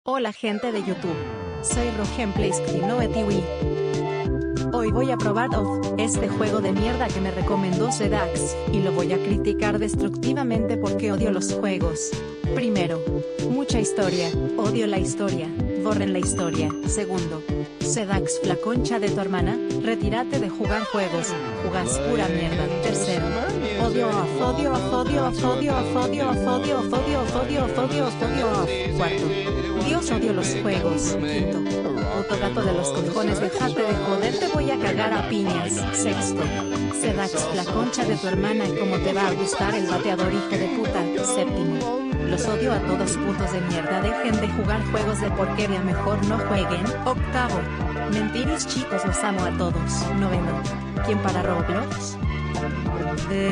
Hola gente de YouTube. Soy RoGameplays. Hoy voy a probar Oath, este juego de mierda que me recomendó Sedax, y lo voy a criticar destructivamente porque odio los juegos. Primero, mucha historia, odio la historia, borren la historia. Segundo, Sedax, la concha de tu hermana, retírate de jugar juegos, jugás pura mierda. Tercero, odio Oath, odio Oath, odio Oath, odio Oath, odio Oath, odio Oath, odio Oath, odio Oath, odio Oath, odio Oath. Cuarto, Dios, odio los juegos. Quinto, puto gato de los cojones, dejate de joder, te voy a cagar a piñas. Sexto, Sedax, la concha de tu hermana, como te va a gustar el bateador, hijo de puta. Séptimo, los odio a todos, putos de mierda, dejen de jugar juegos de porquería, mejor no jueguen. Octavo, mentiris chicos, los amo a todos. Noveno, ¿quién para Roblox? Sí.